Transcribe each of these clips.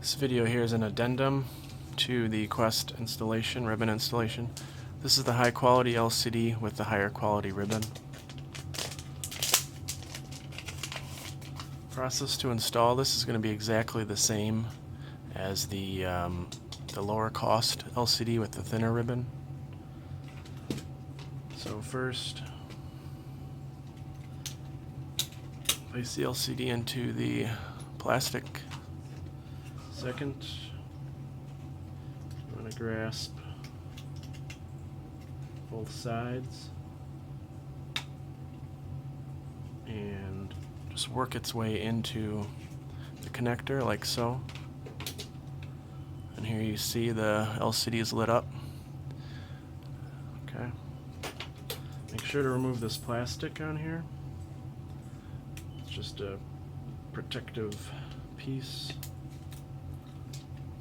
This video here is an addendum to the Quest installation, ribbon installation. This is the high quality LCD with the higher quality ribbon. Process to install this is going to be exactly the same as the lower cost LCD with the thinner ribbon. So first, place the LCD into the plastic. Second, you want to grasp both sides and just work its way into the connector like so. And here you see the LCD is lit up. Okay. Make sure to remove this plastic on here. It's just a protective piece.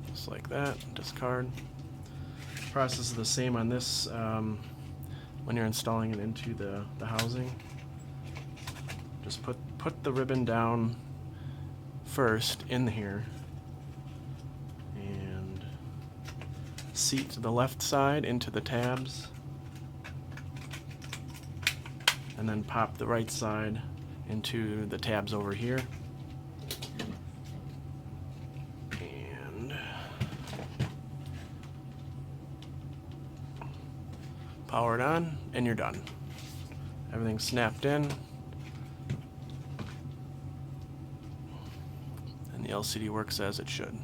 Just like that. Discard. Process is the same on this when you're installing it into the housing. Just put the ribbon down first in here and seat the left side into the tabs, and then pop the right side into the tabs over here. And power it on, and you're done. Everything's snapped in, and the LCD works as it should.